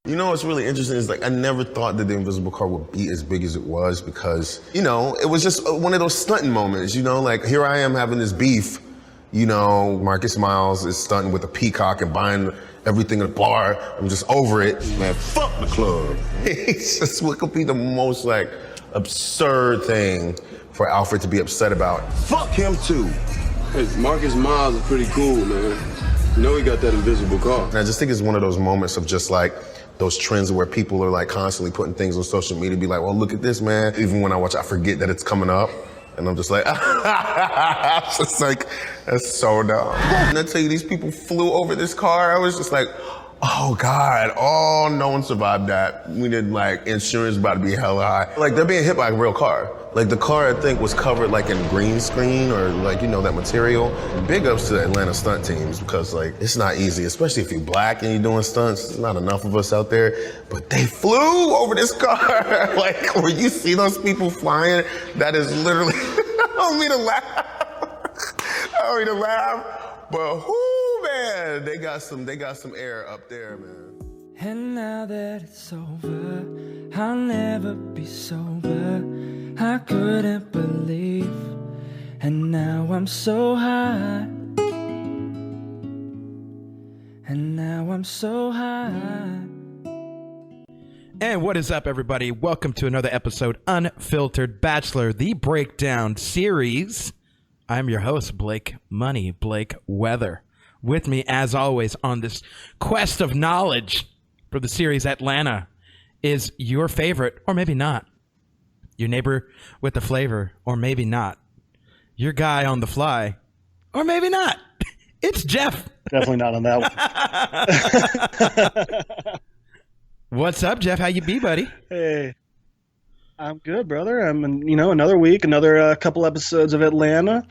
You know what's really interesting is like I never thought that the invisible car would be as big as it was because, it was just one of those stunting moments, like here I am having this beef, Marcus Miles is stunting with a peacock and buying everything at the bar. I'm just over it. Man, fuck the club. It's just what could be the most like absurd thing for Alfred to be upset about. Fuck him too. Hey, Marcus Miles is pretty cool, man. He got that invisible car. And I just think it's one of those moments of just like those trends where people are like constantly putting things on social media, be like, well, look at this, man. Even when I watch, I forget that it's coming up. And I'm just like, it's just like, that's so dumb. And I tell you, these people flew over this car. I was just like, oh God, no one survived that. We did like insurance about to be hella high. Like they're being hit by a real car. Like the car I think was covered like in green screen or like, that material. Big ups to the Atlanta stunt teams because like it's not easy, especially if you're black and you're doing stunts. There's not enough of us out there, but they flew over this car. Like when you see those people flying, that is literally, I don't mean to laugh, but whoo, man, they got some air up there, man. And now that it's over, I'll never be sober. I couldn't believe, and now I'm so high. And now I'm so high. And what is up, everybody? Welcome to another episode, Unfiltered Bachelor, the breakdown series. I'm your host, Blake Weather. With me, as always, on this quest of knowledge for the series Atlanta is your favorite, or maybe not, your neighbor with the flavor, or maybe not, your guy on the fly, or maybe not. It's Jeff. Definitely not on that one. What's up, Jeff? How you be, buddy? Hey, I'm good, brother. I'm another week, another couple episodes of Atlanta,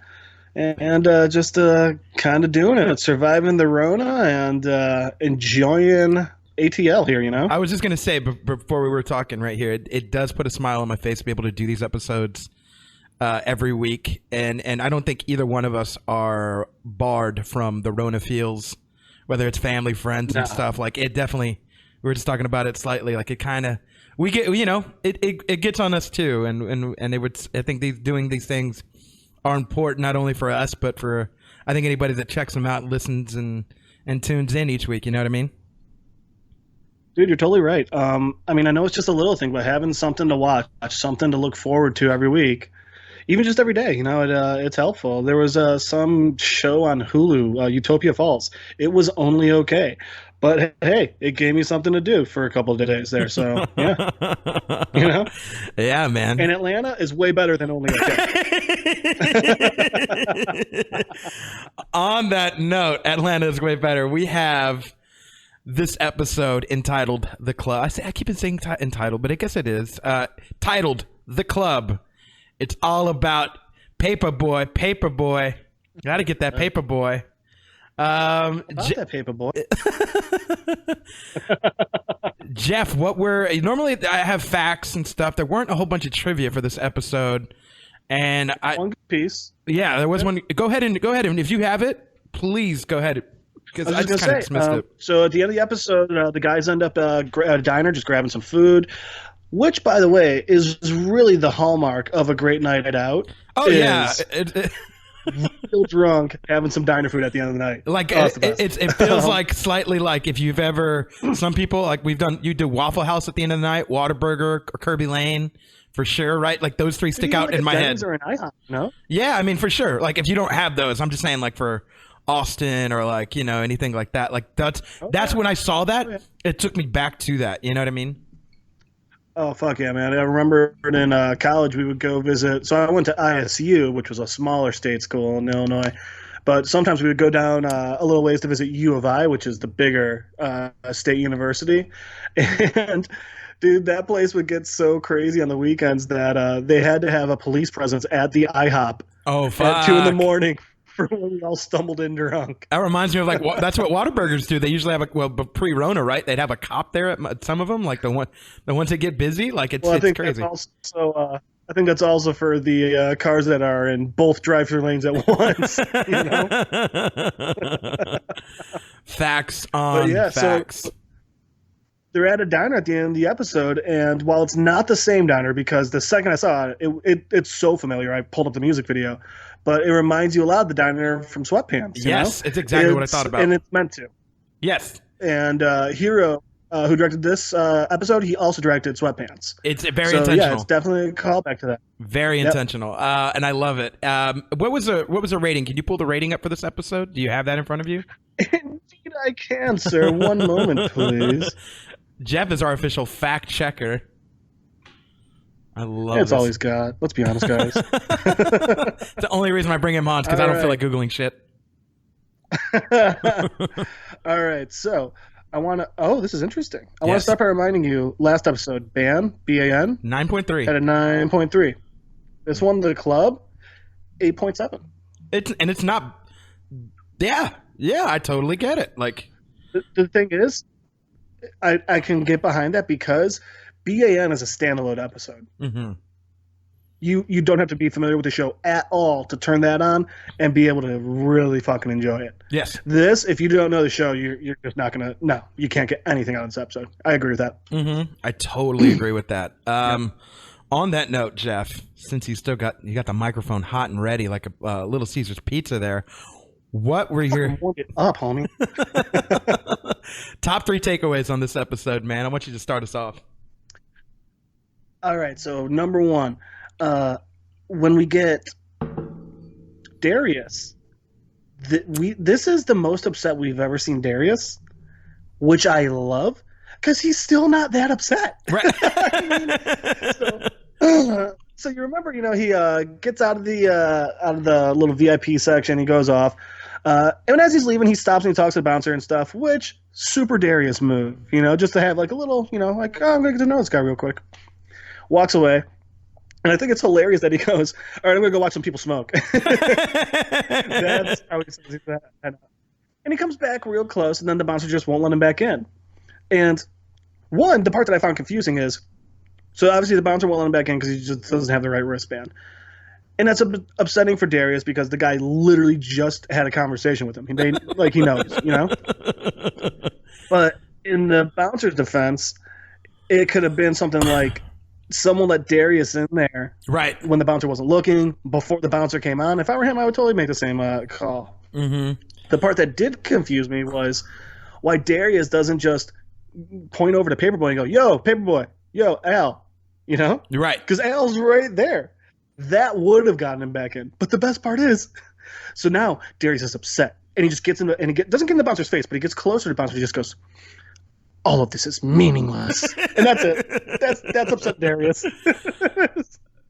and just kind of doing it, surviving the Rona and enjoying ATL here, I was just going to say, before we were talking right here, it does put a smile on my face to be able to do these episodes every week. And I don't think either one of us are barred from the Rona feels, whether it's family, friends, and stuff. Like, it definitely, we were just talking about it slightly, like it kind of, we get, it gets on us too. And it would, I think doing these things are important, not only for us, but for, I think, anybody that checks them out, listens, and tunes in each week. You know what I mean? Dude, you're totally right. I know it's just a little thing, but having something to watch, something to look forward to every week, even just every day, it's helpful. There was some show on Hulu, Utopia Falls. It was only okay. But hey, it gave me something to do for a couple of days there. So, yeah. Yeah, man. And Atlanta is way better than only okay. On that note, Atlanta is way better. We have this episode entitled The Club. I keep saying entitled, but I guess it is. Titled The Club. It's all about Paperboy. Gotta get that Paperboy. That Paperboy. Jeff, normally I have facts and stuff. There weren't a whole bunch of trivia for this episode. And one piece. Yeah, there was one. Go ahead and if you have it, please go ahead. Because I just kind of dismissed it. So at the end of the episode, the guys end up at a diner just grabbing some food, which, by the way, is really the hallmark of a great night out. Oh, yeah. Real drunk, having some diner food at the end of the night. Like, it feels like slightly like if you've ever, some people, like you do Waffle House at the end of the night, Whataburger, or Kirby Lane, for sure, right? Like those three stick out in my head. Or an IHOP, no? Yeah, for sure. Like if you don't have those, I'm just saying like for Austin or like, anything like that. Like that's when I saw that. It took me back to that. You know what I mean? Oh, fuck yeah, man. I remember in college we would go visit. So I went to ISU, which was a smaller state school in Illinois. But sometimes we would go down a little ways to visit U of I, which is the bigger state university. And, dude, that place would get so crazy on the weekends that they had to have a police presence at the IHOP at 2 a.m. for when we all stumbled in drunk. That reminds me of like that's what Whataburgers do. They usually have pre-Rona, right? They'd have a cop there at some of them, like the ones that get busy. Like it's crazy. I think that's also for the cars that are in both drive-through lanes at once. Facts on facts. they're at a diner at the end of the episode, and while it's not the same diner, because the second I saw it's so familiar, I pulled up the music video, but it reminds you a lot of the diner from Sweatpants. Yes, it's exactly what I thought about. And it's meant to. Yes. And Hiro, who directed this episode, he also directed Sweatpants. It's very So intentional. yeah, it's definitely a callback to that. Very intentional, and I love it. What was a rating? Can you pull the rating up for this episode? Do you have that in front of you? Indeed, I can, sir. One moment, please. Jeff is our official fact checker. I love That's this. all he's got. Let's be honest, guys. It's the only reason I bring him on because I don't feel like Googling shit. All right, so I want to. Oh, this is interesting. I want to Yes. start by reminding you. Last episode, BAN, BAN, 9.3. at a 9.3. This one, the club, 8.7. It's not. Yeah, I totally get it. Like, The thing is, I can get behind that because BAN is a standalone episode. mhm. You don't have to be familiar with the show at all to turn that on and be able to really fucking enjoy it. Yes. This, if you don't know the show, you're just not gonna. No, you can't get anything out of this episode. I agree with that. I totally agree with that. On that note, Jeff, since you got the microphone hot and ready like a Little Caesar's pizza there, what were your Warm it up, homie. top 3 takeaways on this episode, man? I want you to start us off. All right, so number one, when we get Darius, this is the most upset we've ever seen Darius, which I love because he's still not that upset. Right. So you remember, he gets out of the little VIP section. He goes off, and as he's leaving, he stops and he talks to the bouncer and stuff. Which super Darius move, just to have like a little, like, oh, I'm gonna get to know this guy real quick. Walks away, and I think it's hilarious that he goes, "All right, I'm gonna go watch some people smoke." That's how he says that. And he comes back real close, and then the bouncer just won't let him back in. And the part that I found confusing is, so obviously the bouncer won't let him back in because he just doesn't have the right wristband. And that's upsetting for Darius because the guy literally just had a conversation with him. He made like he knows, But in the bouncer's defense, it could have been something like someone let Darius in there Right. when the bouncer wasn't looking, before the bouncer came on. If I were him, I would totally make the same call. Mm-hmm. The part that did confuse me was why Darius doesn't just point over to Paperboy and go, "Yo, Paperboy, yo, Al," You're right. because Al's right there. That would have gotten him back in. But the best part is, so now Darius is upset, and he just gets into, and doesn't get in the bouncer's face, but he gets closer to the bouncer. He just goes, "All of this is meaningless," and that's it. That's upset Darius.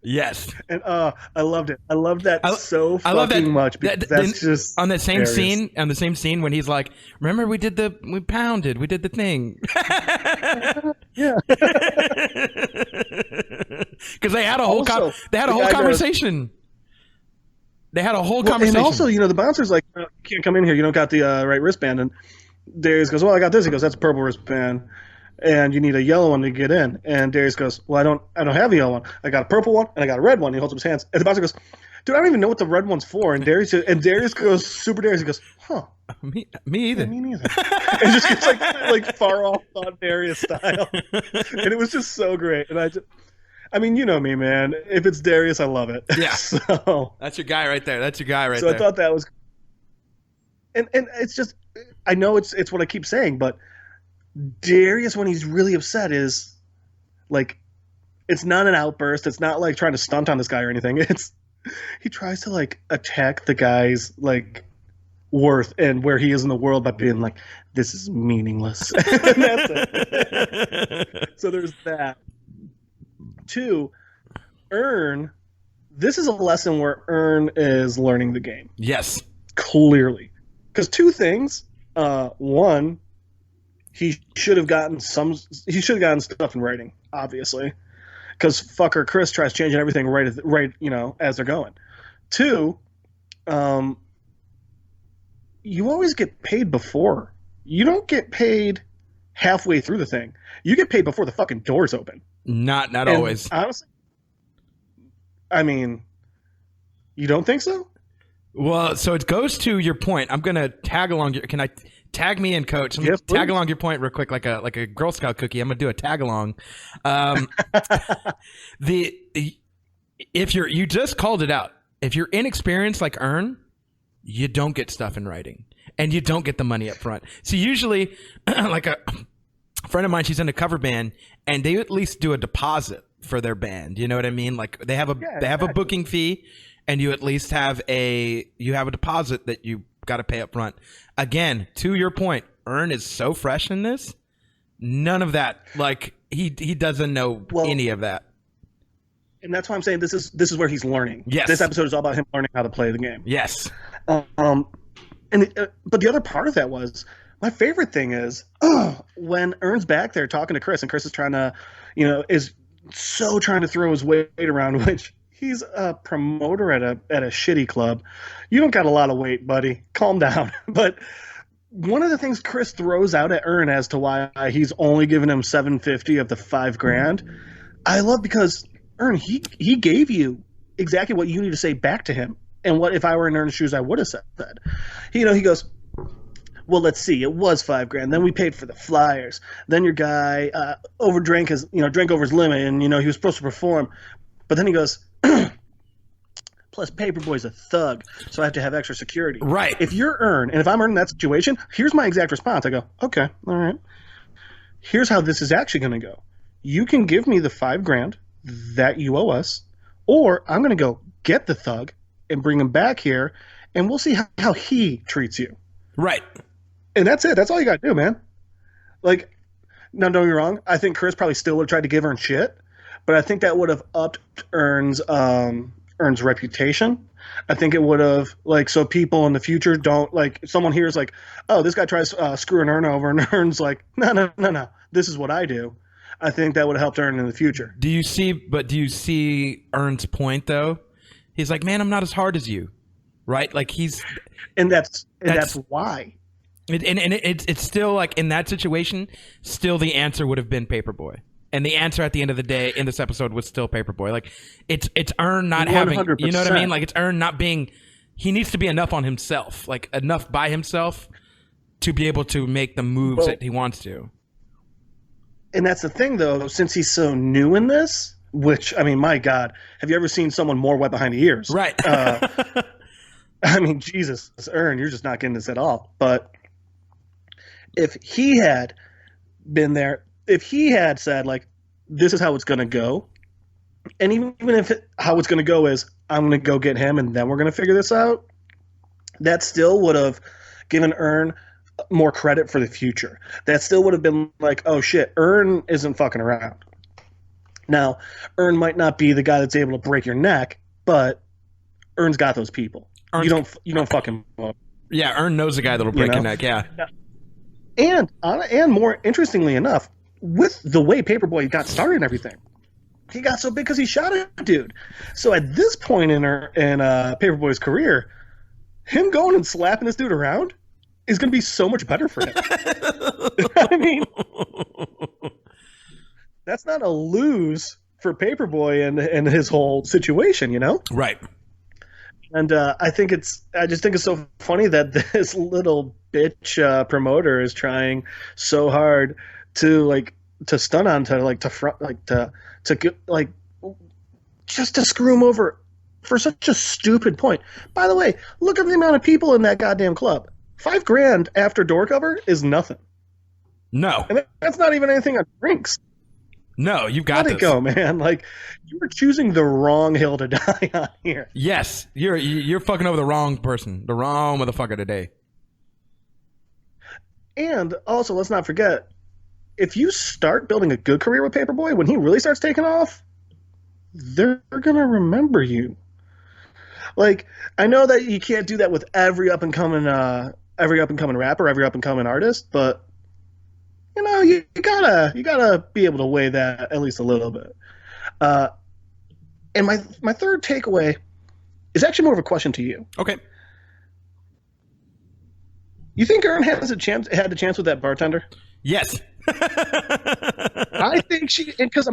Yes. And I loved it. I loved that so I love that much because that's just on that same Darius. scene when he's like, "Remember we did the thing." Yeah. Because they had a whole Also, they had a the whole guy conversation. They had a whole Well, conversation. and also, the bouncer's like, "You can't come in here. You don't got the right wristband." And Darius goes, "Well, I got this." He goes, "That's a purple wristband, and you need a yellow one to get in." And Darius goes, "Well, I don't have a yellow one. I got a purple one and I got a red one." He holds up his hands, and the bouncer goes, "Dude, I don't even know what the red one's for." And Darius goes, super Darius. He goes, "Huh, me either. me neither." And just gets like far off on Darius style, and it was just so great. And I mean, you know me, man. If it's Darius, I love it. Yeah. So That's your guy right there. That's your guy right so there. I thought that was, and it's just, I know it's what I keep saying, but Darius, when he's really upset, is like, it's not an outburst. It's not like trying to stunt on this guy or anything. He tries to like attack the guy's like worth and where he is in the world by being like, "This is meaningless." And that's it. So there's that. 2, Earn. This is a lesson where Earn is learning the game. Yes. Clearly. Because 2 things. One, he should have gotten stuff in writing, obviously. Because fucker Chris tries changing everything right, as they're going. 2, you always get paid before. You don't get paid halfway through the thing. You get paid before the fucking doors open. Not And always. honestly, I mean, you don't think so? Well, so it goes to your point. I'm going to tag along. Can I Tag me in, Coach. I'm Yes, gonna tag please. along your point real quick, like a Girl Scout cookie. I'm gonna do a tag along. The if you just called it out. If you're inexperienced like Earn, you don't get stuff in writing, and you don't get the money up front. So usually, like a friend of mine, she's in a cover band, and they at least do a deposit for their band. You know what I mean? Like they have a booking fee, and you at least have a deposit that you got to pay up front. Again, to your point, Earn is so fresh in this. None of that. Like he doesn't know any of that. And that's why I'm saying this is where he's learning. Yes. This episode is all about him learning how to play the game. Yes. But the other part of that was my favorite thing is when Earn's back there talking to Chris, and Chris is trying to, is so trying to throw his weight around, which he's a promoter at a shitty club. You don't got a lot of weight, buddy. Calm down. But one of the things Chris throws out at Earn as to why he's only giving him $750 of the $5,000, I love, because Earn, he gave you exactly what you need to say back to him, and what if I were in Earn's shoes I would have said. He goes, well, let's see, it was $5,000. Then we paid for the flyers. Then your guy drank over his limit, and he was supposed to perform. But then he goes, plus Paperboy's a thug, so I have to have extra security. Right. If you're Earn, and if I'm Earn in that situation, here's my exact response. I go, okay, all right. Here's how this is actually going to go. You can give me the $5,000 that you owe us, or I'm going to go get the thug and bring him back here, and we'll see how he treats you. Right. And that's it. That's all you got to do, man. Like, now don't get me wrong. I think Chris probably still would have tried to give Earn shit, but I think that would have upped Earn's reputation. I think it would have, so people in the future don't, if someone hears, oh, this guy tries screwing Earn over, and Earn's like, no, this is what I do. I think that would have helped Earn in the future. Do you see Earn's point though? He's like, man, I'm not as hard as you, right? Like that's why. It's still like in that situation, still the answer would have been Paperboy, and the answer at the end of the day in this episode was still Paperboy. Like it's Earn not 100%. Having, you know what I mean? Like it's Earn not being. He needs to be enough on himself, like enough by himself, to be able to make the moves that he wants to. And that's the thing, though, since he's so new in this, which, I mean, my God, have you ever seen someone more wet behind the ears? Right. I mean, Jesus, Earn, you're just not getting this at all. But if he had been there, if he had said, this is how it's going to go, and even if how it's going to go is, I'm going to go get him and then we're going to figure this out, that still would have given Earn more credit for the future. That still would have been like, oh shit, Earn isn't fucking around. Now, Earn might not be the guy that's able to break your neck, but Earn's got those people. You don't fucking. Yeah, Earn knows the guy that'll break your neck. Yeah. And more interestingly enough, with the way Paperboy got started and everything, he got so big because he shot a dude. So at this point in Paperboy's career, him going and slapping this dude around is going to be so much better for him. I mean, that's not a lose for Paperboy and his whole situation, Right. And I just think it's so funny that this little bitch promoter is trying so hard to stun on just to screw him over for such a stupid point. By the way, look at the amount of people in that goddamn club. $5,000 after door cover is nothing. No, and that's not even anything on drinks. No, you got Let this. it go, man. You were choosing the wrong hill to die on here. Yes, you're fucking over the wrong person, the wrong motherfucker today. And also, let's not forget, if you start building a good career with Paperboy, when he really starts taking off, they're gonna remember you. I know that you can't do that with every up and coming rapper, every up and coming artist, but you gotta be able to weigh that at least a little bit. And my third takeaway is actually more of a question to you. Okay. You think Earn had the chance with that bartender? Yes. I think because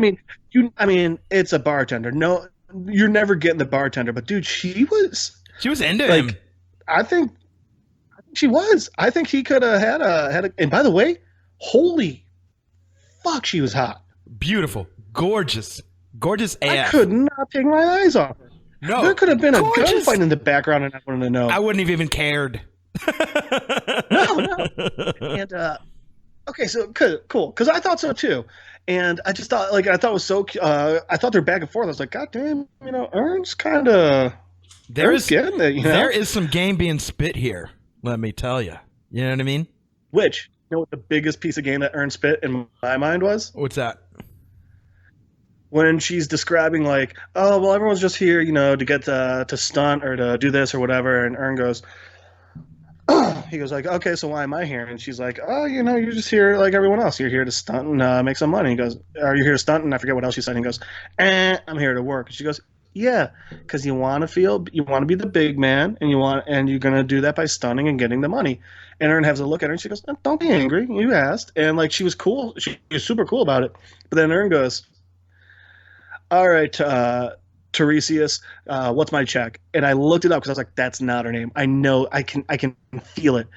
it's a bartender. No, you're never getting the bartender, but dude, she was into him. I think She was. I think he could have had a. And by the way, holy fuck, she was hot. Beautiful, gorgeous AF. I could not take my eyes off her. No, There could have been a gorgeous. gunfight in the background, and I wouldn't have known. I wouldn't have even cared. No. And okay, so cool, because I thought so too, and I just thought I thought it was so. I thought they're back and forth. I was like, God damn, Ern's kind of. There is getting it, there is some game being spit here. Let me tell you. You know what I mean? Which what the biggest piece of game that Ern spit in my mind was? What's that? When she's describing like, oh well, everyone's just here, to get to stunt or to do this or whatever, and Ern goes, he goes like, okay, so why am I here? And she's like, oh, you're just here like everyone else. You're here to stunt and make some money. He goes, are you here to stunt? And I forget what else she said. And he goes, I'm here to work. And she goes, yeah, because you want to be the big man, and you're gonna do that by stunning and getting the money. And Ern has a look at her, and she goes, don't be angry. You asked, and like she was cool. She was super cool about it. But then Ern goes, all right, Tiresias, what's my check? And I looked it up because I was like, that's not her name. I know, I can feel it.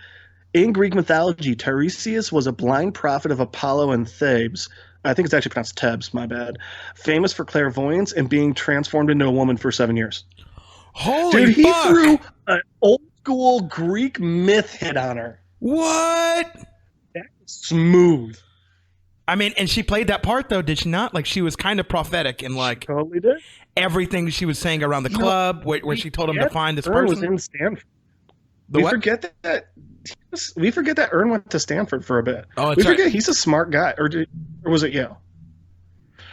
In Greek mythology, Tiresias was a blind prophet of Apollo and Thebes. I think it's actually pronounced Thebes, my bad. Famous for clairvoyance and being transformed into a woman for 7 years. Holy Dude, he fuck. threw an old school Greek myth hit on her. What? Smooth. I mean, and she played that part though, did she not? Like she was kind of prophetic in like Totally did. everything she was saying around the club, where she told him to find this Ern was person. in Stanford. The we what? forget that. We forget that Ern went to Stanford for a bit. Oh, that's we right. forget he's a smart guy, or was it Yale?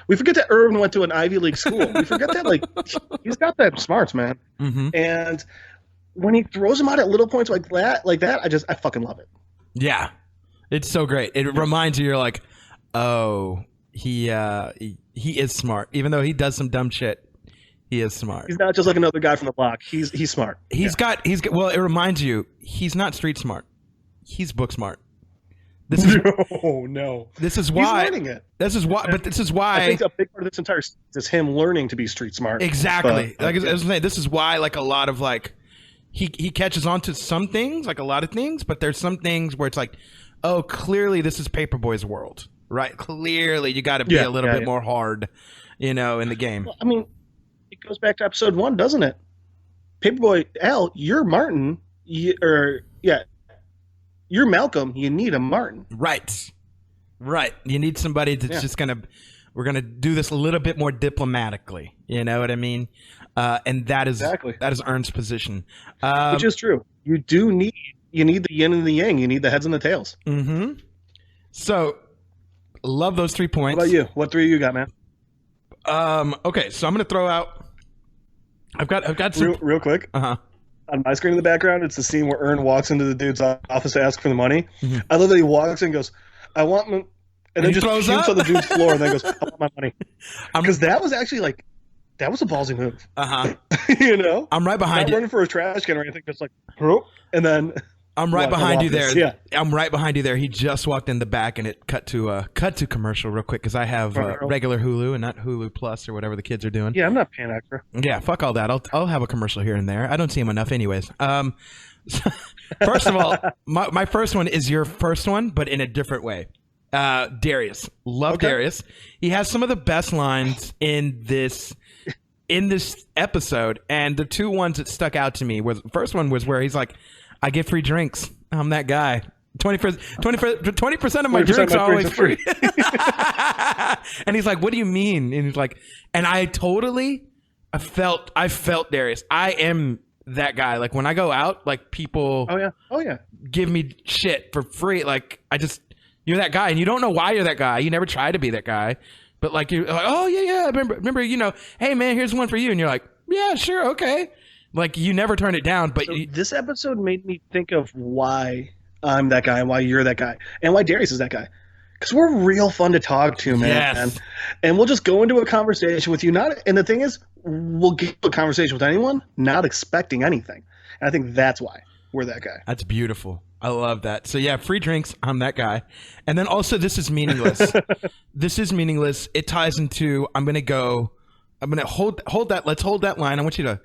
We forget that Ern went to an Ivy League school. We forget that he's got that smarts, man. Mm-hmm. And when he throws him out at little points like that, I fucking love it. Yeah, it's so great. It reminds you, you're like, oh, he is smart, even though he does some dumb shit. He is smart. He's not just like another guy from the block. He's smart. He's got. Well, it reminds you, he's not street smart. He's book smart. This is no. This is why. He's learning it. This is why. But this is why. I think a big part of this entire series is him learning to be street smart. Exactly. But, like I was saying, this is why like a lot of like he catches on to some things, like a lot of things, but there's some things where it's like, oh, clearly this is Paperboy's world, right? Clearly you got to be a little bit more hard, in the game. Well, I mean, it goes back to episode 1, doesn't it? Paperboy Al, you're Martin, you're Malcolm. You need a Martin. Right. You need somebody that's just we're gonna do this a little bit more diplomatically. You know what I mean? And that is Ern's position, Which is true. You need the yin and the yang. You need the heads and the tails. Mm-hmm. So, love those 3 points. What about you? What 3 you got, man? Okay, so I'm gonna throw out. I've got some real quick. Uh-huh. On my screen in the background, it's the scene where Ern walks into the dude's office to ask for the money. Mm-hmm. I love that he walks in and goes, "I want," and then he just throws shoots up? on the dude's floor and then goes, "I want my money." Because that was actually that was a ballsy move. Uh-huh. I'm right behind Not you. running for a trash can or anything, just whoop, and then I'm right behind you there. Yeah. I'm right behind you there. He just walked in the back, and it cut to commercial real quick because I have regular Hulu and not Hulu Plus or whatever the kids are doing. Yeah, I'm not paying extra. Yeah, fuck all that. I'll have a commercial here and there. I don't see them enough, anyways. First of all, my first one is your first one, but in a different way. Darius, love Darius. He has some of the best lines in this episode, and the 2 ones that stuck out to me was first one was where he's like, I get free drinks. I'm that guy. 20% of my drinks are always free. And he's like, what do you mean? And he's like, and I felt Darius. I am that guy. Like when I go out, like people give me shit for free. Like you're that guy, and you don't know why you're that guy. You never try to be that guy. But like you're like, oh yeah. Remember, hey man, here's one for you. And you're like, yeah, sure, okay. Like you never turn it down. But this episode made me think of why I'm that guy and why you're that guy and why Darius is that guy. Because we're real fun to talk to, man. Yes. And we'll just go into a conversation with you. And the thing is, we'll get a conversation with anyone not expecting anything. And I think that's why we're that guy. That's beautiful. I love that. So yeah, free drinks. I'm that guy. And then also, this is meaningless. This is meaningless. It ties into. I'm gonna hold that. Let's hold that line. I want you to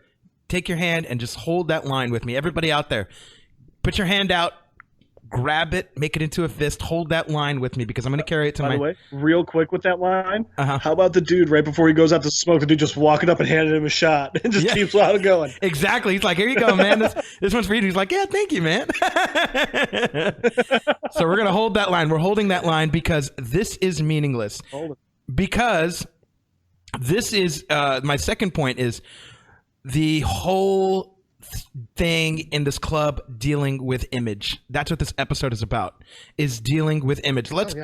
take your hand and just hold that line with me. Everybody out there, Put your hand out, grab it, make it into a fist, hold that line with me because I'm going to carry it to By my... the way, real quick with that line, Uh-huh. how about the dude right before he goes out to smoke, the dude just walking up and handing him a shot and just Yeah. keeps on going. Exactly. He's like, here you go, man. This one's for you. He's like, yeah, thank you, man. So we're going to hold that line. We're holding that line because this is meaningless. Hold it. Because this is my second point is the whole thing in this club dealing with image. That's what this episode is about, is dealing with image. Let's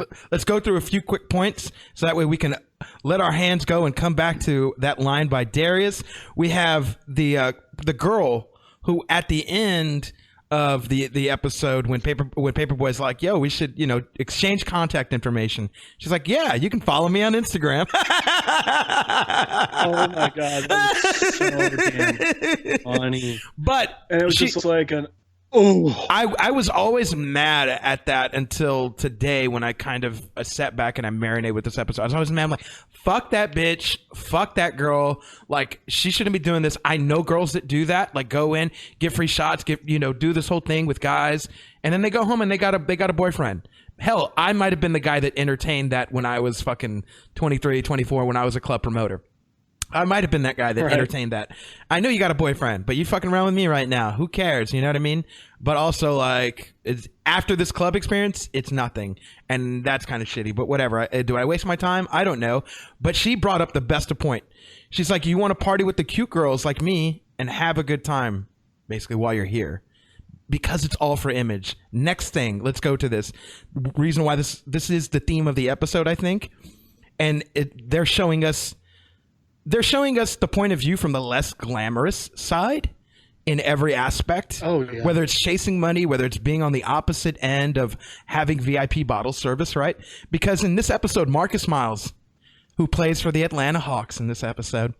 go through a few quick points so that way we can let our hands go and come back to that line by Darius. We have the girl who at the end of the episode when Paperboy's like, yo, we should, exchange contact information. She's like, yeah, you can follow me on Instagram. Oh my god, that was so damn funny. But And it was just like I was always mad at that until today when I kind of sat back and I marinated with this episode. I was always mad. I'm like, fuck that bitch. Fuck that girl. Like, she shouldn't be doing this. I know girls that do that. Like, go in, get free shots, do this whole thing with guys. And then they go home and they got a boyfriend. Hell, I might have been the guy that entertained that when I was fucking 23, 24, when I was a club promoter. I might have been that guy that entertained that. I know you got a boyfriend, but you fucking around with me right now. Who cares? You know what I mean? But also, like, after this club experience, it's nothing. And that's kind of shitty. But whatever. Do I waste my time? I don't know. But she brought up the best of point. She's like, you want to party with the cute girls like me and have a good time, basically, while you're here. Because it's all for image. Next thing, let's go to this. Reason why this is the theme of the episode, I think. And they're showing us the point of view from the less glamorous side in every aspect. Oh, yeah. Whether it's chasing money, whether it's being on the opposite end of having VIP bottle service, right? Because in this episode, Marcus Miles, who plays for the Atlanta Hawks in this episode,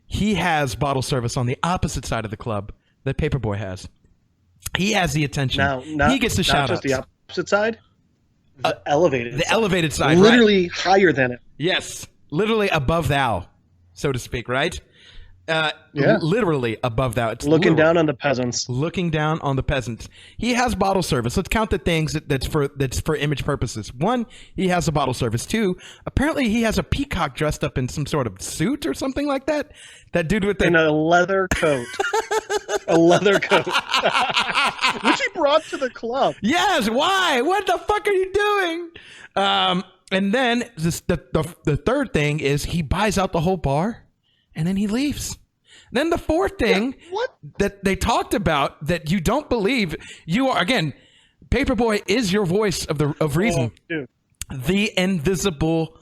he has bottle service on the opposite side of the club that Paperboy has. He has the attention. Now, he gets the shout outs. Just the opposite side, the elevated. The side. elevated side, literally right? higher than it. Yes, literally above thou, so to speak, right? Yeah. Literally above that. It's Looking literal. down on the peasants. Looking down on the peasants. He has bottle service. Let's count the things that's for image purposes. One, he has a bottle service. Two, apparently he has a peacock dressed up in some sort of suit or something like that. That dude with In a leather coat. A leather coat. Which he brought to the club. Yes, why? What the fuck are you doing? And then the third thing is he buys out the whole bar and then he leaves. Then the fourth thing that they talked about that you don't believe, you are, again, Paperboy is your voice of reason. Oh, dude. The invisible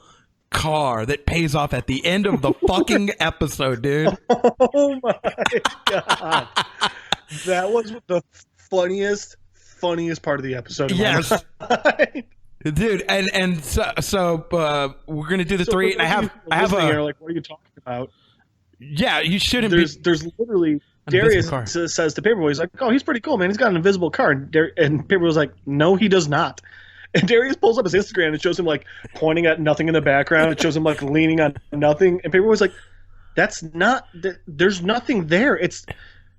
car that pays off at the end of the fucking episode, dude. Oh my god. That was the funniest part of the episode. Yes. Dude, and so we're gonna do the three. And I have a. Here, like, what are you talking about? Yeah, you shouldn't There's literally Darius says to Paperboy, he's like, oh, he's pretty cool, man. He's got an invisible car. And Paperboy's like, no, he does not. And Darius pulls up his Instagram and it shows him like pointing at nothing in the background. It shows him like leaning on nothing. And Paperboy's like, that's not. There's nothing there.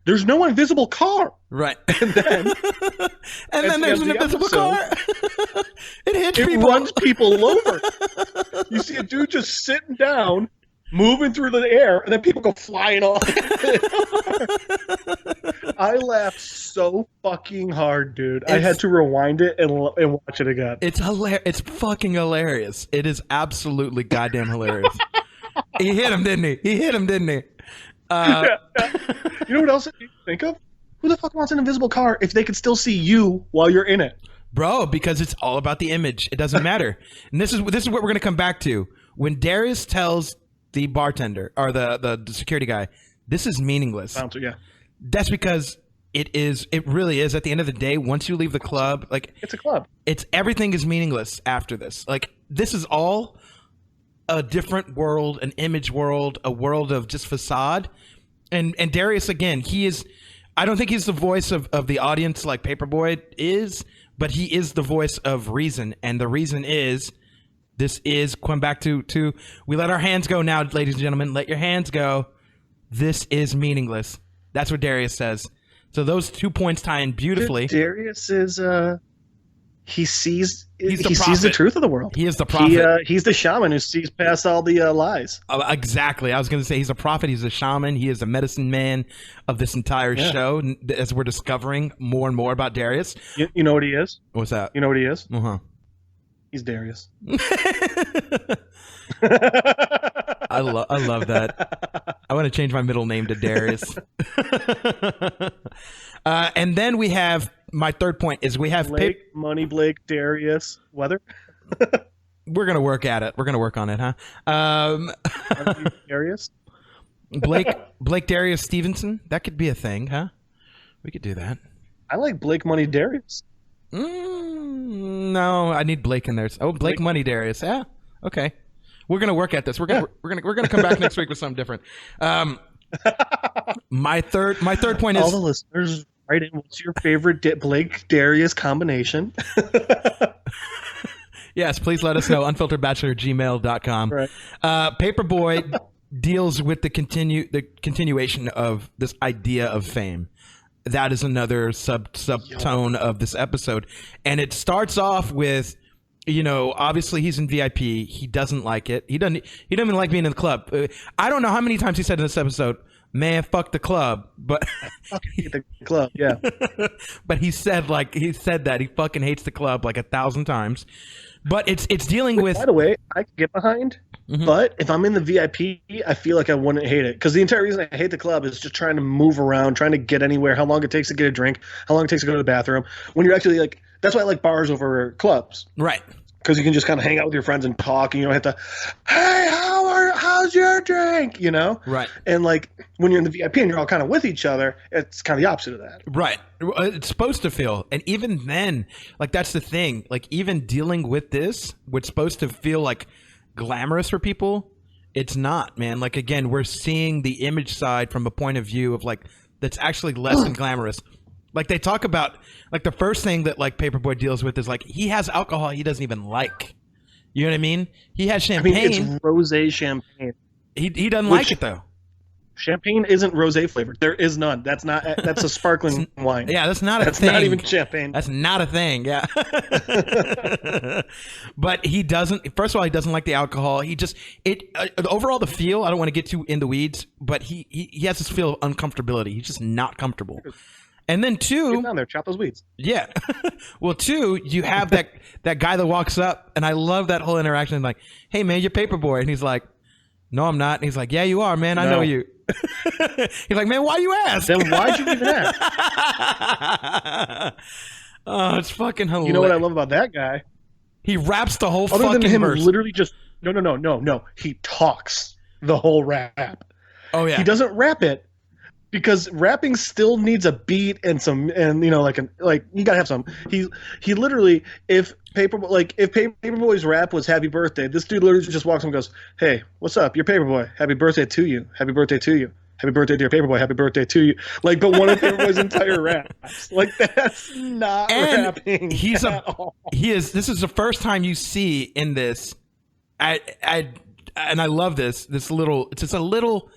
There's no invisible car. Right. And then there's an invisible car. It hits it people. runs people over. You see a dude just sitting down, moving through the air, and then people go flying off. I laughed so fucking hard, dude. I had to rewind it and watch it again. It's hilarious. It's fucking hilarious. It is absolutely goddamn hilarious. He hit him, didn't he? You know what else I think of? Who the fuck wants an invisible car if they could still see you while you're in it? Bro, because it's all about the image. It doesn't matter. And this is what we're going to come back to. When Darius tells the bartender or the security guy, this is meaningless. Yeah. That's because it really is at the end of the day, once you leave the club, like it's a club. Everything is meaningless after this. Like, this is all a different world, an image world, a world of just facade. And Darius, again, I don't think he's the voice of the audience like Paperboy is, but he is the voice of reason. And the reason is, this is going back to we let our hands go now, ladies and gentlemen. Let your hands go. This is meaningless. That's what Darius says. So those 2 points tie in beautifully. Darius is he sees He's the he sees the prophet. truth of the world. He is the prophet. He's the shaman who sees past all the lies. Exactly. I was going to say he's a prophet. He's a shaman. He is a medicine man of this entire show. As we're discovering more and more about Darius. You know what he is? What's that? You know what he is? Uh-huh. He's Darius. I love that. I want to change my middle name to Darius. And then we have my third point is we have Blake, Blake, Darius, Weather. We're gonna work at it. We're gonna work on it, huh? Darius. Blake Darius Stevenson. That could be a thing, huh? We could do that. I like Blake Money Darius. No, I need Blake in there. Oh, Blake Money Darius. Yeah. Okay. We're gonna work at this. We're gonna come back next week with something different. My third point is all the listeners write in. What's your favorite Blake Darius combination? Yes, please let us know. unfilteredbachelor@gmail.com. Right. Paperboy deals with the continuation of this idea of fame. That is another subtone of this episode, and it starts off with, obviously he's in VIP. He doesn't like it. He doesn't even like being in the club. I don't know how many times he said in this episode, "Man, fuck the club," but fucking hate the club. Yeah, but he said that he fucking hates the club like 1,000 times. But it's dealing with. By the way, I can get behind. Mm-hmm. But if I'm in the VIP, I feel like I wouldn't hate it, because the entire reason I hate the club is just trying to move around, trying to get anywhere, how long it takes to get a drink, how long it takes to go to the bathroom. When you're actually like, that's why I like bars over clubs, right? Because you can just kind of hang out with your friends and talk, and you don't have to, hey, how's your drink, Right. And like when you're in the VIP and you're all kind of with each other, it's kind of the opposite of that. Right. It's supposed to feel, and even then, like that's the thing. Like even dealing with this, what's supposed to feel like glamorous for people, it's not, man. Like again, we're seeing the image side from a point of view of like that's actually less than glamorous. Like they talk about, like the first thing that like Paperboy deals with is like he has alcohol he doesn't even like. You know what I mean? He has champagne. I mean, it's rosé champagne. He doesn't like it though. Champagne isn't rosé flavored. There is none. That's a sparkling wine. Yeah, that's not a thing. That's not even champagne. That's not a thing. Yeah. But he doesn't. First of all, he doesn't like the alcohol. He just overall the feel. I don't want to get too in the weeds, but he has this feel of uncomfortability. He's just not comfortable. And then two, get down there, chop those weeds. Yeah. Well, two, you have that guy that walks up, and I love that whole interaction. Like, hey man, you're Paperboy, and he's like, no, I'm not. And he's like, yeah, you are, man. I know you. He's like, man, why you ask? Then why'd you even ask? Oh, it's fucking hilarious. You know what I love about that guy? He raps the whole Other fucking than him verse. literally just no. He talks the whole rap. Oh yeah. He doesn't rap it because rapping still needs a beat and some, and you gotta have some. He literally, if Paperboy's rap was Happy Birthday, this dude literally just walks up and goes, hey, what's up? You're Paperboy. Happy birthday to you. Happy birthday to you. Happy birthday, dear Paperboy. Happy birthday to you. Like, but one of Paperboy's entire raps. Like, that's not rapping at all. This is the first time you see in this, and I love this little, it's just a little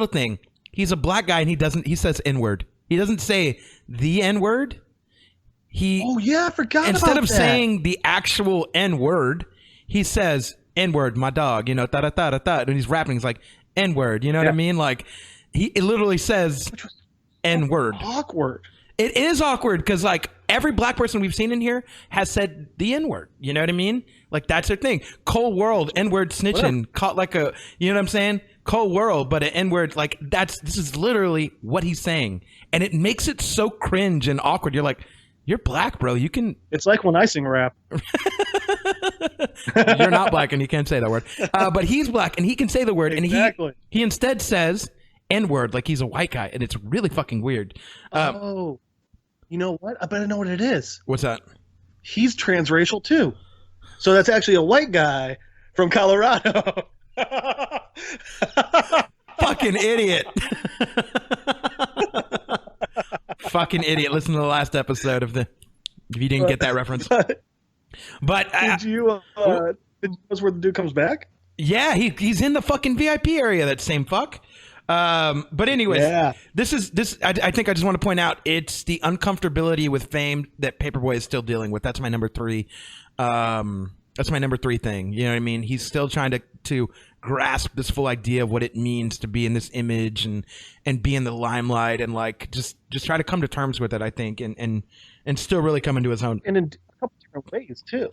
thing. He's a black guy and he says N-word. He doesn't say the N-word. Oh yeah, I forgot about that. Instead of saying the actual N-word, he says N-word, my dog, da-da-da-da-da. And he's rapping, he's like, N-word, you know what I mean? Like, it literally says N-word. Awkward. It is awkward because, like, every black person we've seen in here has said the N-word. You know what I mean? Like, that's their thing. Cold world, N-word snitching, caught like a, you know what I'm saying? Cold world, but an N-word, like, this is literally what he's saying. And it makes it so cringe and awkward. You're like, you're black, bro. You can. It's like when I sing rap. You're not black and you can't say that word. But he's black and he can say the word. Exactly. And he instead says N-word like he's a white guy. And it's really fucking weird. You know what? I bet I know what it is. What's that? He's transracial too. So that's actually a white guy from Colorado. Fucking idiot. Fucking idiot. Listen to the last episode if you didn't get that reference. But did you know where the dude comes back? Yeah, he's in the fucking VIP area, that same fuck. But anyways, Yeah. this. I think I just want to point out it's the uncomfortability with fame that Paperboy is still dealing with. That's my number 3. That's my number 3 thing. You know what I mean? He's still trying to grasp this full idea of what it means to be in this image and be in the limelight and like just try to come to terms with it. I think and still really come into his own. And in a couple different ways too,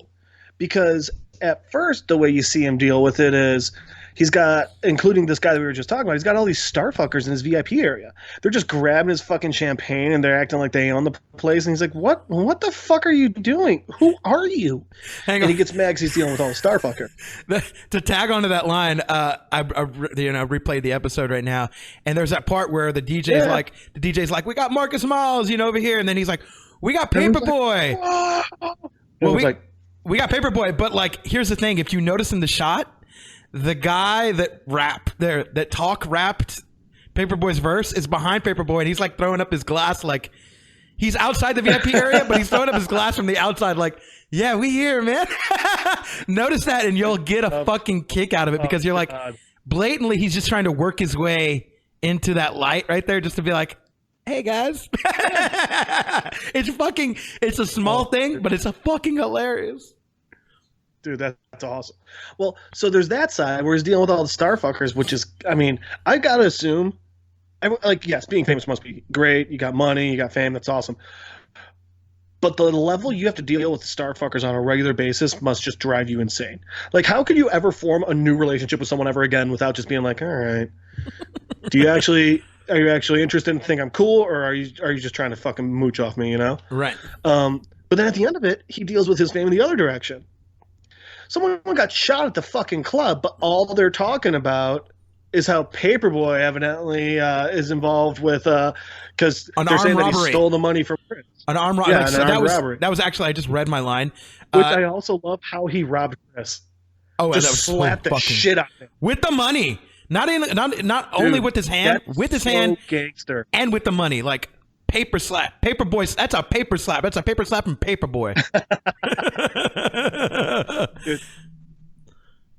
because at first the way you see him deal with it is he's got, including this guy that we were just talking about, he's got all these star fuckers in his VIP area. They're just grabbing his fucking champagne and they're acting like they own the place. And he's like, what the fuck are you doing? Who are you? Hang And on. he gets mad because he's dealing with all the star fucker. To tag onto that line, I replayed the episode right now, and there's that part where the DJ's like, we got Marcus Miles, over here, and then he's like, we got Paperboy. Well, we got Paperboy, but like, here's the thing: if you notice in the shot, the guy that rapped Paperboy's verse is behind Paperboy, and he's like throwing up his glass, like he's outside the VIP area, but he's throwing up his glass from the outside, like, yeah, we here, man. Notice that, and you'll get a fucking kick out of it because you're like, blatantly, he's just trying to work his way into that light right there, just to be like, hey guys. It's a small thing, but it's a fucking hilarious. Dude, that's awesome. Well, so there's that side where he's dealing with all the star fuckers, which is, I mean, I gotta assume, yes, being famous must be great. You got money, you got fame, that's awesome. But the level you have to deal with the star fuckers on a regular basis must just drive you insane. Like, how could you ever form a new relationship with someone ever again without just being like, all right, are you actually interested and think I'm cool, or are you just trying to fucking mooch off me, Right. But then at the end of it, he deals with his fame in the other direction. Someone got shot at the fucking club, but all they're talking about is how Paperboy evidently is involved with because they're saying that he stole the money from Chris. An armed robbery. Yeah, an armed robbery. That was actually, I just read my line. Which I also love how he robbed Chris. Oh, Just that was slapped the shit out of him. with the money. Not only Dude, with his hand, gangster. and with the money. Like paper slap, Paperboy. That's a paper slap. That's a paper slap from Paperboy. Dude,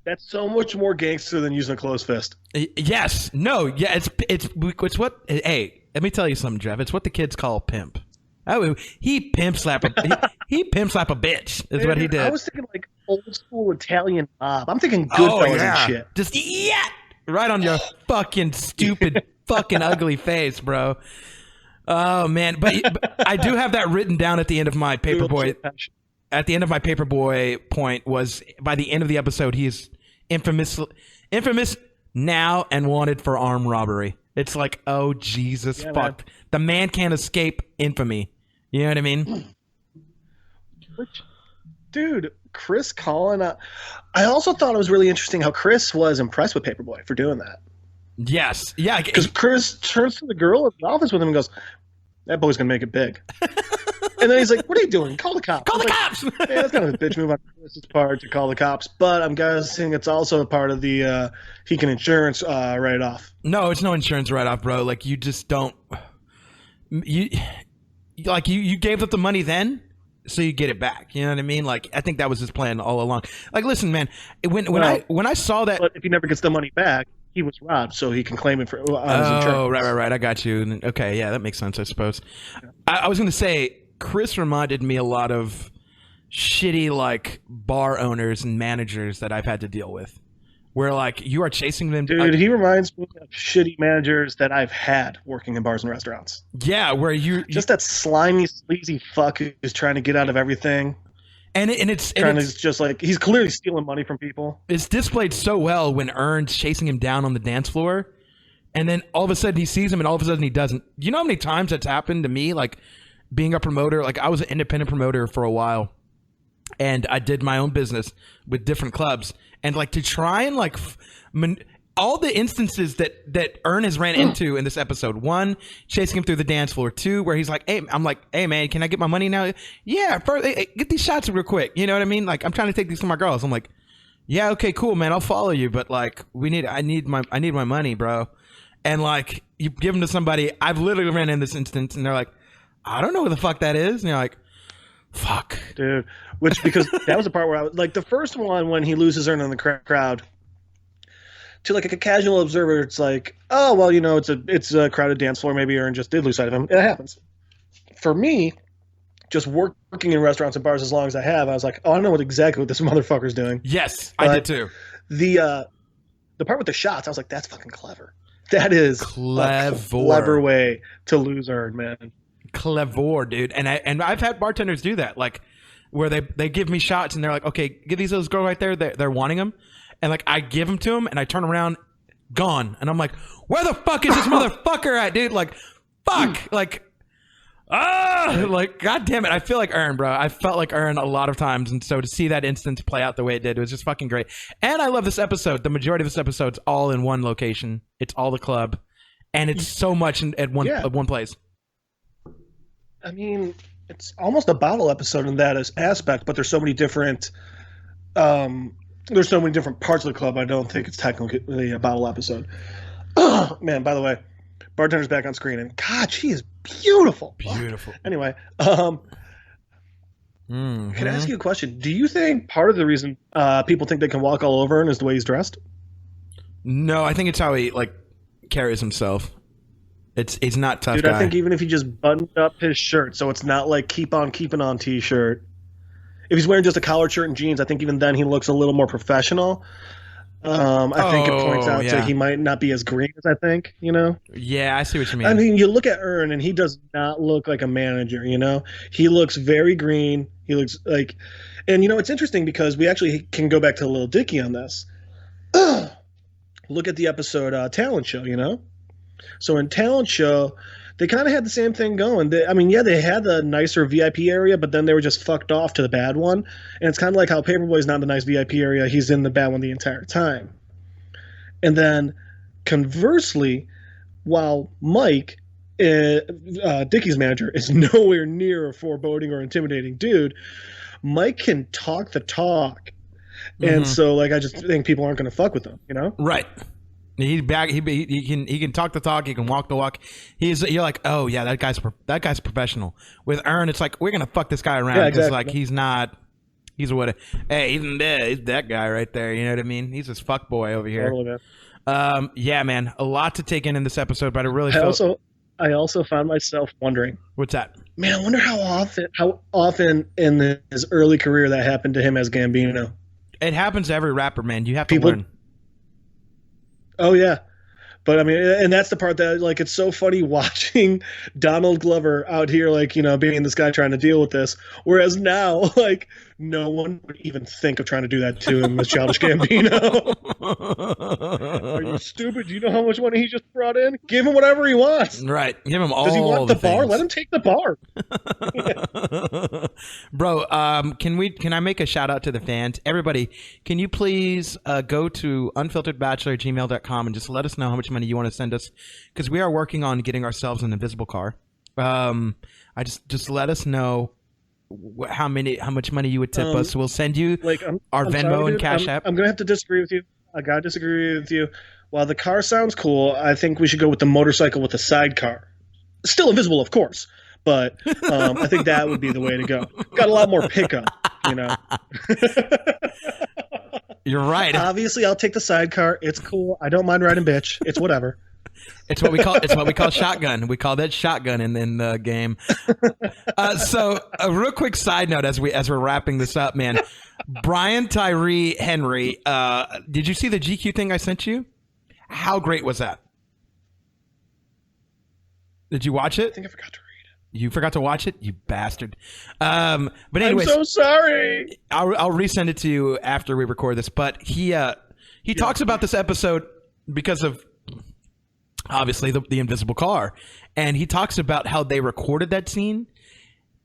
that's so much more gangster than using a closed fist. Yes. No. Yeah. It's what. Hey, let me tell you something, Jeff. It's what the kids call pimp. Oh, he pimp slap a he pimp slap a bitch is what he did. I was thinking like old school Italian mob. I'm thinking Goodfellas and shit. Just right on your fucking stupid fucking ugly face, bro. Oh man, but I do have that written down at the end of my Paperboy. At the end of my Paperboy point was by the end of the episode, he is infamous now and wanted for armed robbery. It's like, oh Jesus fuck, man. The man can't escape infamy. You know what I mean? Dude, Chris calling out. I also thought it was really interesting how Chris was impressed with Paperboy for doing that. Yes, yeah, because Chris turns to the girl at the office with him and goes, "That boy's gonna make it big." And then he's like, "What are you doing? Call the cops!" Call the cops! Yeah, that's kind of a bitch move on Chris's part to call the cops, but I'm guessing it's also a part of the he can insurance write off. No, it's no insurance write off, bro. Like you just don't. You gave up the money then, so you get it back. You know what I mean? Like I think that was his plan all along. Like, listen, man, when I saw that, but if he never gets the money back, he was robbed, so he can claim it for his insurance. Oh, right. I got you. Okay, yeah, that makes sense, I suppose. Yeah. I was going to say, Chris reminded me a lot of shitty like bar owners and managers that I've had to deal with, where like you are chasing them. Dude, he reminds me of shitty managers that I've had working in bars and restaurants. Yeah, where you just that slimy, sleazy fuck who's trying to get out of everything. And it's just like he's clearly stealing money from people. It's displayed so well when Ern's chasing him down on the dance floor, and then all of a sudden he sees him, and all of a sudden he doesn't. You know how many times that's happened to me? Like being a promoter, like I was an independent promoter for a while, and I did my own business with different clubs, and like to try and like all the instances that Ern has ran into in this episode. 1, chasing him through the dance floor. 2, where he's like, hey, I'm like, hey man, can I get my money now? Yeah, first, hey, get these shots real quick. You know what I mean? Like I'm trying to take these to my girls. I'm like, yeah, okay, cool, man, I'll follow you, but like I need my money, bro. And like you give them to somebody. I've literally ran in this instance, and they're like, I don't know who the fuck that is. And you're like, fuck, dude. Which because that was the part where I was like the first one when he loses Ern in the crowd. to like a casual observer, it's like, oh well, it's a crowded dance floor. Maybe Aaron just did lose sight of him. It happens. For me, just working in restaurants and bars as long as I have, I was like, oh, I know exactly what this motherfucker's doing. Yes, I did too. The part with the shots, I was like, that's fucking clever. That is Clever. a clever way to lose Ern, man. Clever, dude. And I've had bartenders do that, like where they give me shots and they're like, okay, give these to this girl right there. They're wanting them, and like I give them to them, and I turn around, gone, and I'm like, where the fuck is this motherfucker at, dude? Like, fuck, like. Like, god damn it. I feel like Ern, bro. I felt like Ern a lot of times. And so to see that instance play out the way it did, it was just fucking great. And I love this episode. The majority of this episode's all in one location. It's all the club. And it's so much at one place. I mean, it's almost a bottle episode in that aspect, but there's so many different parts of the club. I don't think it's technically a bottle episode. Man, by the way, bartender's back on screen, and God, she is beautiful. Beautiful. Anyway, can I ask you a question? Do you think part of the reason people think they can walk all over him is the way he's dressed? No, I think it's how he like carries himself. He's not tough. Dude, guy. I think even if he just buttoned up his shirt, so it's not like keep on keeping on t-shirt. If he's wearing just a collared shirt and jeans, I think even then he looks a little more professional. I think it points out that he might not be as green as I think, Yeah, I see what you mean. I mean, you look at Ern and he does not look like a manager, He looks very green. He looks like, and it's interesting because we actually can go back to Lil Dicky on this. Look at the episode Talent Show, So in Talent Show, they kind of had the same thing going. They had the nicer VIP area, but then they were just fucked off to the bad one. And it's kind of like how Paperboy's not in the nice VIP area. He's in the bad one the entire time. And then conversely, while Mike, Dickie's manager, is nowhere near a foreboding or intimidating dude, Mike can talk the talk. And so, I just think people aren't going to fuck with him, Right. He's back. He can talk the talk. He can walk the walk. You're like, oh yeah, that guy's professional. With Ern, it's like we're gonna fuck this guy around because like he's not. He's what? Hey, he's that guy right there. You know what I mean? He's this fuck boy over here. Totally, man. Yeah, man, a lot to take in this episode, but I really I also found myself wondering. What's that? Man, I wonder how often in his early career that happened to him as Gambino. It happens to every rapper, man. You have to learn. Oh yeah, but I mean, and that's the part that it's so funny watching Donald Glover out here, being this guy trying to deal with this, whereas now, no one would even think of trying to do that to him as Childish Gambino. Are you stupid? Do you know how much money he just brought in? Give him whatever he wants. Right. Give him all. Does he want the bar? things. Let him take the bar. Bro, can I make a shout out to the fans? Everybody, can you please go to unfilteredbachelor@gmail.com and just let us know how much money you want to send us, because we are working on getting ourselves an invisible car. I just let us know how much money you would tip us. We'll send you our Venmo and Cash App. I'm gonna have to disagree with you. I gotta disagree with you. While the car sounds cool, I think we should go with the motorcycle with the sidecar. Still invisible, of course, but I think that would be the way to go. Got a lot more pickup, You're right. Obviously, I'll take the sidecar. It's cool. I don't mind riding bitch. It's whatever. It's what we call shotgun. We call that shotgun in the game. So a real quick side note as we're wrapping this up, man. Brian Tyree Henry, did you see the GQ thing I sent you? How great was that? Did you watch it? I think I forgot to read it. You forgot to watch it, you bastard. But anyways, I'm so sorry. I'll resend it to you after we record this. But he talks about this episode because of obviously the invisible car, and he talks about how they recorded that scene.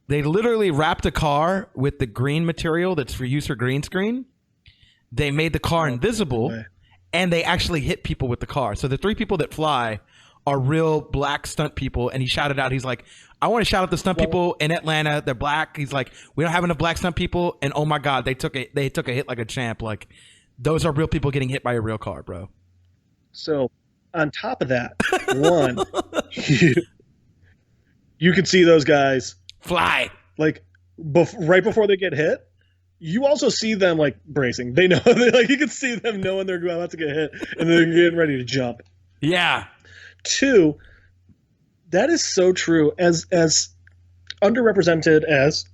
They literally wrapped a car with the green material that's for use for green screen. They made the car invisible, and they actually hit people with the car. So the three people that fly are real black stunt people. And he shouted out, he's like, I want to shout out the stunt people in Atlanta. They're black. He's like, we don't have enough black stunt people. And oh my God, they took a hit like a champ. Like, those are real people getting hit by a real car, bro. So on top of that, one, you can see those guys fly right before they get hit. you also see them like bracing. They know, like you can see them knowing they're about to get hit, and they're getting ready to jump. Yeah. 2, that is so true. As underrepresented as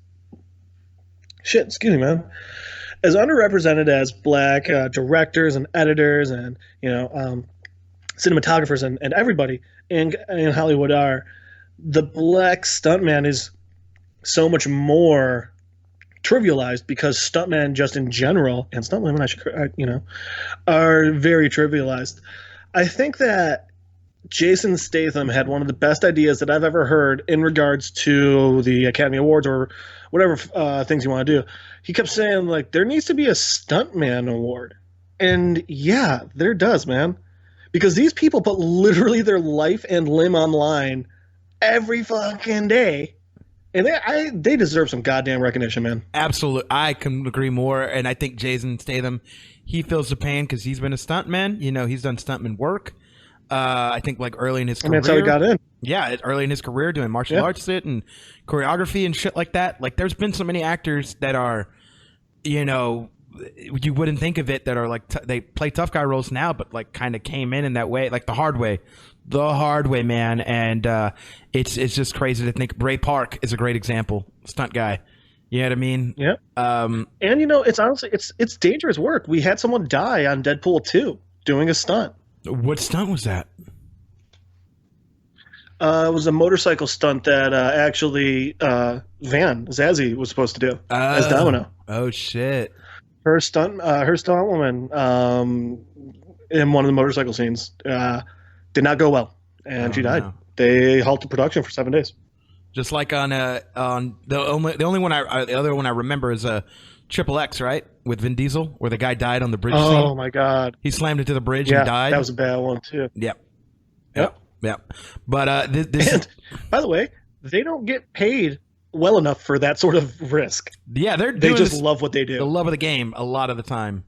shit, excuse me, man. As underrepresented as black directors and editors and cinematographers and everybody in Hollywood are, the black stuntman is so much more trivialized because stuntmen just in general, and stuntwomen are very trivialized. I think that Jason Statham had one of the best ideas that I've ever heard in regards to the Academy Awards or whatever things you want to do. He kept saying, like, there needs to be a stuntman award. And yeah, there does, man. Because these people put literally their life and limb on line every fucking day. And they deserve some goddamn recognition, man. Absolutely. I couldn't agree more. And I think Jason Statham, he feels the pain because he's been a stuntman. You know, he's done stuntman work. I think like early in his career. That's how he got in. Yeah, early in his career doing martial arts and choreography and shit like that. Like there's been so many actors that are, you know, you wouldn't think of it, that are like they play tough guy roles now, but like kind of came in that way, like the hard way, man. And it's just crazy to think. Bray Park is a great example, stunt guy. You know what I mean? Yeah. And you know, it's honestly it's dangerous work. We had someone die on Deadpool 2 doing a stunt. What stunt was that? It was a motorcycle stunt that actually Van Zazie was supposed to do as Domino. Oh shit! Her stunt woman in one of the motorcycle scenes did not go well, and she died. No. They halted production for 7 days. Just like on the other one I remember is Triple X, right, with Vin Diesel, where the guy died on the bridge. Oh my god! He slammed into the bridge and died. That was a bad one too. Yep. But this and, by the way, they don't get paid well enough for that sort of risk. Yeah, they just love what they do. The love of the game a lot of the time.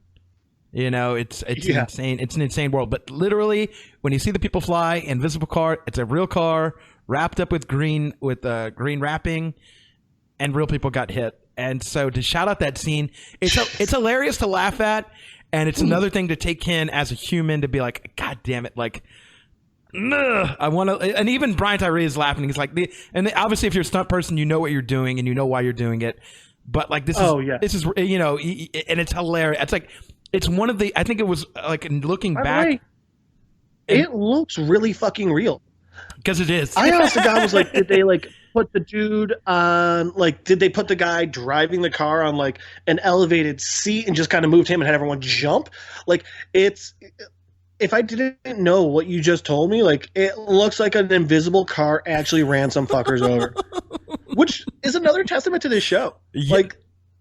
You know, it's insane. It's an insane world. But literally, when you see the people fly, invisible car, it's a real car wrapped up with green wrapping, and real people got hit. And so to shout out that scene, it's hilarious to laugh at, and it's another thing to take in as a human, to be like, God damn it, like, I want to. And even Brian Tyree is laughing. He's like, obviously, if you're a stunt person, you know what you're doing and you know why you're doing it. But like this is you know, and it's hilarious. It's like it's one of the. I think it was like looking back. Way, it looks really fucking real. Because it is. I asked the guy, was like, did they like put the dude on, like, did they put the guy driving the car on like an elevated seat and just kind of moved him and had everyone jump? Like, if I didn't know what you just told me, like, it looks like an invisible car actually ran some fuckers over, which is another testament to this show. Yeah. Like,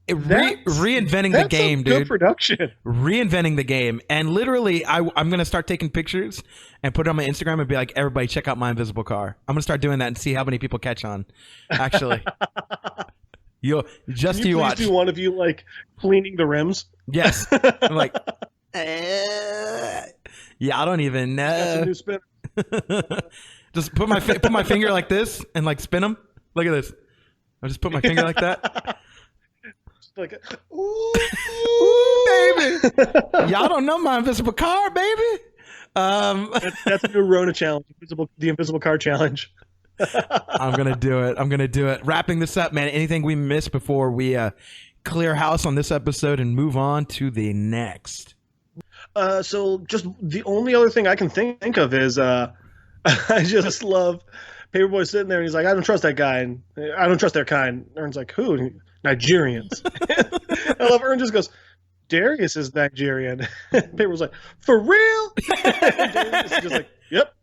reinventing the game, dude. Good production. Reinventing the game, and literally, I'm gonna start taking pictures and put it on my Instagram and be like, "Everybody, check out my invisible car." I'm gonna start doing that and see how many people catch on. Actually, you watch. Do one of you like cleaning the rims? Yes, I'm like, yeah, I don't even know. That's a new spin. Just put my finger like this and like spin them. Look at this. I just put my finger like that. Like, ooh, baby. Y'all don't know my invisible car, baby. That's a new Rona challenge, the invisible car challenge. I'm gonna do it. Wrapping this up, man. Anything we missed before we clear house on this episode and move on to the next? So just the only other thing I can think of is I just love Paperboy sitting there and he's like, I don't trust that guy and I don't trust their kind. Ern's like, who? Nigerians. I love Ern just goes, Darius is Nigerian. Paperboy's like, for real? Darius is just like, yep.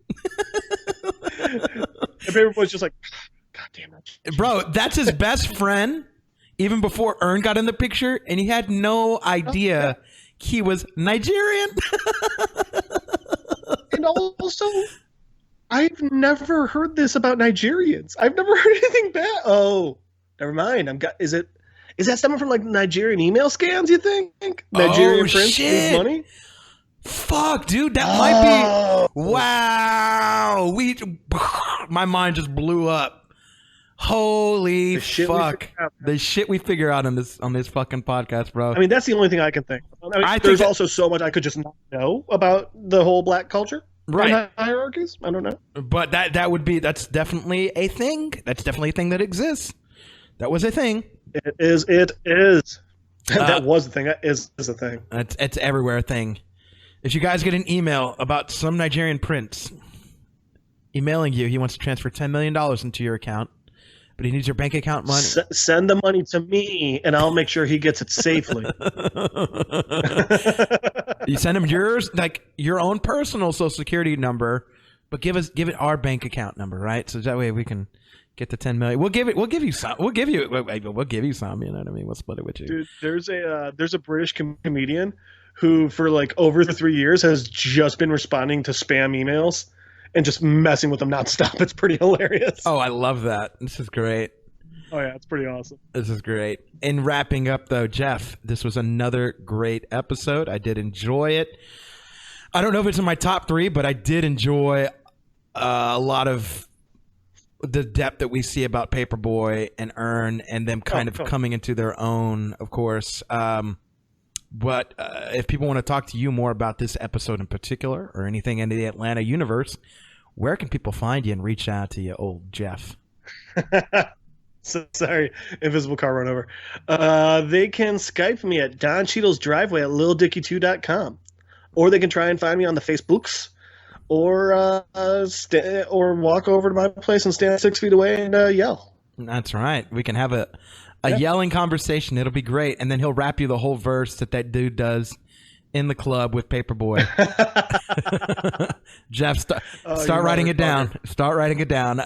And Paperboy's just like, God damn it. Bro, that's his best friend even before Ern got in the picture, and he had no idea he was Nigerian. And also, I've never heard this about Nigerians. I've never heard anything bad. Oh, never mind. Is that someone from like Nigerian email scams, you think? Nigerian prince needs money? Fuck, dude, that might be. Wow. My mind just blew up. Holy The shit we fuck! figure out, The shit we figure out on this fucking podcast, bro. I mean, that's the only thing I can think of. I mean, I think there's that- also so much I could just not know about the whole black culture. Right. And hierarchies. I don't know. But that's definitely a thing. That's definitely a thing that exists. That was a thing. It is. That was the thing. That is a thing. It's everywhere a thing. If you guys get an email about some Nigerian prince emailing you, he wants to transfer $10 million into your account, but he needs your bank account money. Send the money to me, and I'll make sure he gets it safely. You send him yours, like your own personal social security number, but give it our bank account number, right? So that way we can get the 10 million. We'll give you some. We'll give you some. You know what I mean? We'll split it with you. Dude, there's a British comedian who, for like over 3 years, has just been responding to spam emails and just messing with them nonstop. It's pretty hilarious. Oh, I love that. This is great. Oh yeah, it's pretty awesome. This is great. In wrapping up, though, Jeff, this was another great episode. I did enjoy it. I don't know if it's in my top 3, but I did enjoy a lot of the depth that we see about Paperboy and Earn and them kind of coming into their own, of course. But if people want to talk to you more about this episode in particular or anything in the Atlanta universe, where can people find you and reach out to you, old Jeff? So, sorry, invisible car run over. They can Skype me at Don Cheadle's driveway at lildicky2.com. Or they can try and find me on the Facebooks, or walk over to my place and stand 6 feet away and yell. That's right. We can have a yelling conversation. It'll be great. And then he'll rap you the whole verse that dude does in the club with Paperboy. Jeff, start writing it down. Start writing it down.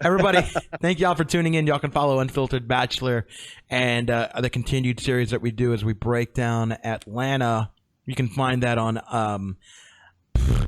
Everybody, thank y'all for tuning in. Y'all can follow Unfiltered Bachelor and the continued series that we do as we break down Atlanta. You can find that on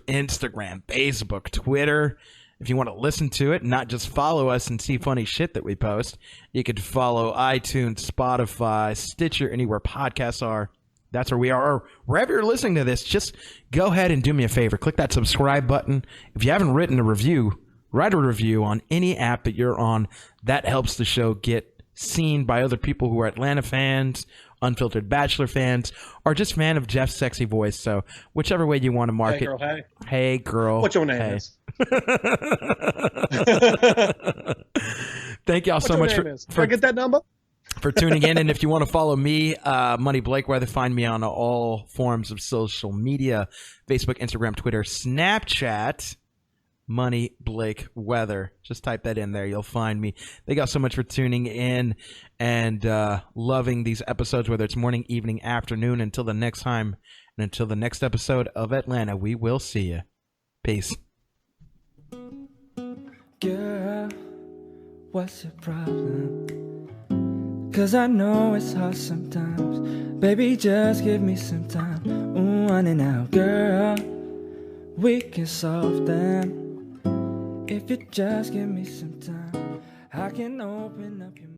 Instagram, Facebook, Twitter. If you want to listen to it, not just follow us and see funny shit that we post, you could follow iTunes, Spotify, Stitcher, anywhere podcasts are. That's where we are. Or wherever you're listening to this, just go ahead and do me a favor. Click that subscribe button. If you haven't written a review, write a review on any app that you're on. That helps the show get seen by other people who are Atlanta fans, Unfiltered Bachelor fans, or just fan of Jeff's sexy voice. So whichever way you want to market. Hey, girl, hey. Hey, girl. What your name is? Thank y'all so much Can I get that number? for tuning in. And if you want to follow me, Money Blake Weather, find me on all forms of social media, Facebook, Instagram, Twitter, Snapchat, Money Blake Weather. Just type that in there. You'll find me. Thank y'all so much for tuning in and loving these episodes, whether it's morning, evening, afternoon. Until the next time and until the next episode of Atlanta, we will see you. Peace. Girl, what's your problem? 'Cause I know it's hard sometimes. Baby, just give me some time. Ooh, on and out, girl. We can solve them. If you just give me some time, I can open up your